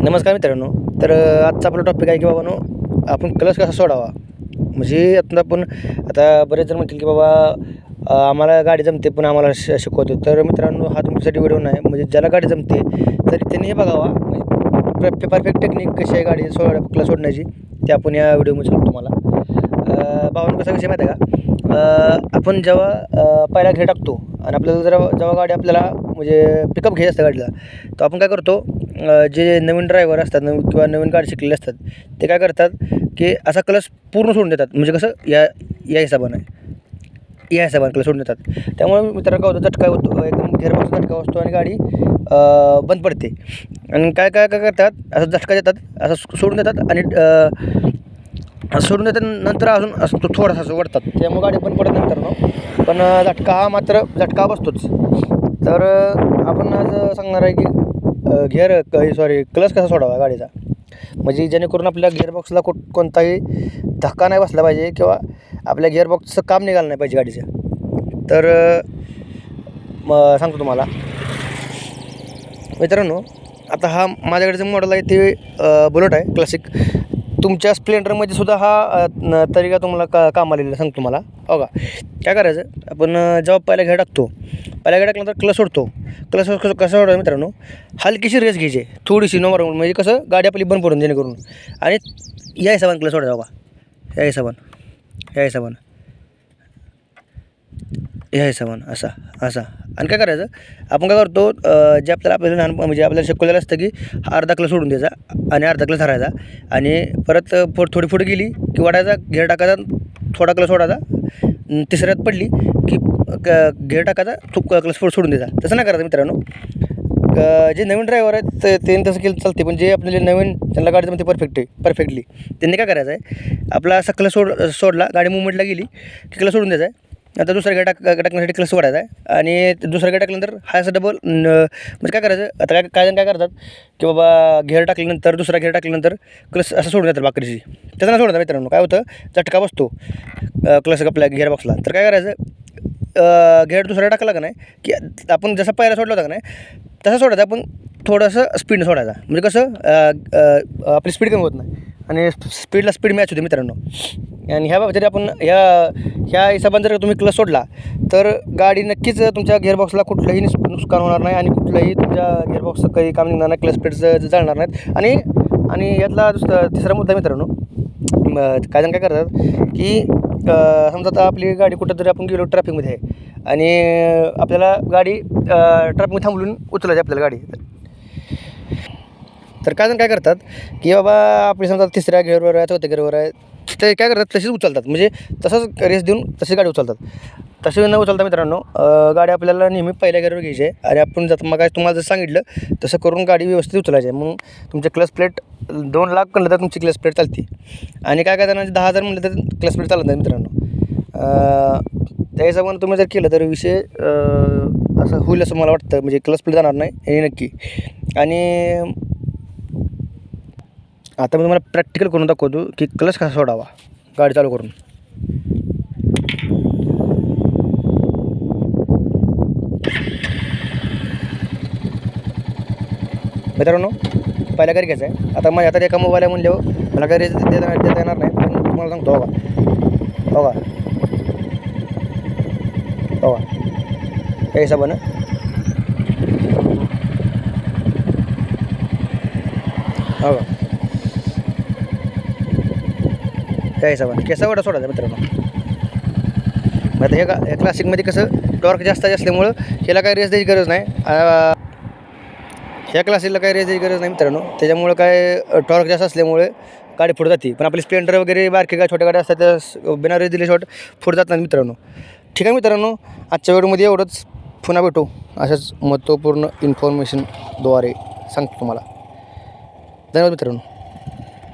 नमस्कार मित्रांनो. तर आजचा आपला टॉपिक आहे की बाबांनो, आपण क्लच कसा सोडावा. म्हणजे आता बरेच जण म्हणतील की बाबा आम्हाला गाडी जमते पण आम्हाला शिकवतो. तर मित्रांनो, हा तुमच्यासाठी व्हिडिओ नाही. म्हणजे ज्याला गाडी जमते तरी त्यांनी हे बघावा. म्हणजे परफेक्ट टेक्निक कशी आहे गाडी क्लच सोडण्याची, ते आपण या व्हिडिओमध्ये सांगतो तुम्हाला. भावांनो, कसा विषय माहिती आहे का, आपण जेव्हा पहिला घेर टाकतो आणि आपल्याला जेव्हा गाडी आपल्याला म्हणजे पिकअप घ्यायची असते गाडीला, तर आपण काय करतो, जे नवीन ड्रायव्हर असतात किंवा नवीन गाडी शिकलेले असतात, ते काय करतात की असा क्लच पूर्ण सोडून देतात. म्हणजे कसं या हिशोबाने क्लच सोडून देतात. त्यामुळे मित्रांनो काय होतं, झटका होतो, एकदम गेअरबॉक्सचा झटका बसतो आणि गाडी बंद पडते. आणि काय करतात, असं झटका देतात, असं सोडून देतात आणि सोडून देतात. नंतर अजून असं तो थोडासा असं वळतात, त्यामुळे गाडी बंद पडत नाही मित्रांनो. पण झटका बसतोच. तर आपण आज सांगणार आहे की क्लच कसा सोडावा गाडीचा, म्हणजे जेणेकरून आपल्या गिअरबॉक्सला कोणताही धक्का नाही बसला पाहिजे किंवा आपल्या गिअरबॉक्सचं काम निघालं नाही पाहिजे गाडीचं. तर सांगतो तुम्हाला मित्रांनो. आता हा माझ्याकडे मॉडेल आहे ते बुलेट आहे क्लासिक. तुमच्या स्प्लेंडरमध्ये सुद्धा हा तरीका तुम्हाला काम आलेला सांगतो तुम्हाला. हो का, काय करायचं, आपण जेव्हा पहिला घेर टाकतो, टाकल्यानंतर क्लच सोडतो. क्लच कसं सोडायचं मित्रांनो, हलकीशी रेस घ्यायची, थोडीशी नॉर्मल, म्हणजे कसं गाडी आपली बंद पडून जेणेकरून. आणि या हिशोबाने क्लच सोडायचा बघा, या हिशोबानं असा. आणि काय करायचं, आपण काय करतो, जे आपल्याला म्हणजे आपल्याला शिकवलेलं असतं की अर्धा क्लच सोडून द्यायचा आणि अर्धा क्लच धरायचा आणि परत थोडी पुढे गेली की वाढायचा, घेर टाकायचा, थोडा क्लच सोडायचा, तिसऱ्यात पडली की घेर टाकायचा, क्लच सोडून द्यायचा. तसं नाही करायचं मित्रांनो. जे नवीन ड्रायव्हर आहेत त्यांनी तसं केलं चालते, पण जे आपल्याला नवीन त्यांना गाडी जमते परफेक्टली, त्यांनी काय करायचं आहे, आपला असा क्लच सोडला, गाडी मुवमेंटला गेली की क्लच सोडून द्यायचा आहे. आता दुसरा गेअर टाकण्यासाठी क्लच सोडायचा आहे आणि दुसरा गेअर टाकल्यानंतर हा असं डबल म्हणजे काय करायचं. आता काय जण काय करतात की बाबा घेअर टाकल्यानंतर दुसरा घेअर टाकल्यानंतर क्लच असं सोडून देतात बाकरीची. तसं नाही सोडणार मित्रांनो. काय होतं, झटका बसतो क्लच आपल्या गिअरबॉक्सला. तर काय करायचं, घेअर दुसरा टाकला का नाही की आपण जसा पहिला सोडला होता का नाही तसं सोडायचं. आपण थोडंसं स्पीडनं सोडायचा, म्हणजे कसं आपली स्पीड कमी होत नाही आणि स्पीड मॅच होते मित्रांनो. आणि ह्या बाबतीत आपण ह्या हिशोबाने जर तुम्ही क्लच सोडला तर गाडी नक्कीच तुमच्या गिअरबॉक्सला कुठलंही नुकसान होणार नाही आणि कुठलंही तुमच्या गिअरबॉक्सचं काही काम निघणार नाही, क्लच पेडचं जाणार नाहीत. आणि यातला तिसरा मुद्दा मित्रांनो, काय जण काय करतात की समजा आता आपली गाडी कुठं तरी आपण गेलो ट्रॅफिकमध्ये आहे आणि आपल्याला गाडी ट्रॅफिकमध्ये थांबवून उचलायची आपल्याला गाडी. तर काय जण काय करतात की बाबा आपली समजा तिसऱ्या घेरवर आहे, चौथ्या घेरवर आहे, ते काय करतात तशीच उचलतात, म्हणजे तसंच रेस देऊन तशी गाडी उचलतात. तशी न उचलता मित्रांनो, गाडी आपल्याला नेहमी पहिल्या घेरवर घ्यायची आहे आणि आपण मग तुम्हाला जसं सांगितलं तसं करून गाडी व्यवस्थित उचलायची आहे. मग तुमचे क्लच प्लेट 2 लाख म्हणलं तर तुमची क्लच प्लेट चालते. आणि काय जणांचे 10,000 म्हणलं तर क्लच प्लेट चालत नाही मित्रांनो. त्या हिशोबाने तुम्ही जर केलं तर विषय असं होईल असं मला वाटतं, म्हणजे क्लच प्लेट जाणार नाही हे नक्की. आणि आता मी तुम्हाला प्रॅक्टिकल करून दाखवतो की क्लच कसा सोडावा गाडी चालू करून. मित्रांनो, पहिल्या घरी घ्यायचं आहे. आता माझ्या हातात एका मोबाईल आहे म्हणल्यावर मला काही रेस देता येणार नाही, पण तुम्हाला सांगतो बघा या हिशोबानं त्या हिशोबाने केसा वडा सोडायचा मित्रांनो. आता हे क्लासिकमध्ये कसं टॉर्क जास्त असल्यामुळं ह्याला काही रेस द्यायची गरज नाही. ह्या क्लासिकला काही रेस द्यायची गरज नाही मित्रांनो. त्याच्यामुळं काय टॉर्क जास्त असल्यामुळे गाडी पुढे जाते. पण आपली स्प्लेंडर वगैरे बारकी काय छोट्या गाड्या असतात त्या बिना रेस दिले शॉट पुढे जात नाही मित्रांनो. ठीक आहे मित्रांनो, आजच्या व्हिडिओमध्ये एवढंच. पुन्हा भेटू अशाच महत्त्वपूर्ण इन्फॉर्मेशनद्वारे सांगतो तुम्हाला. धन्यवाद मित्रांनो.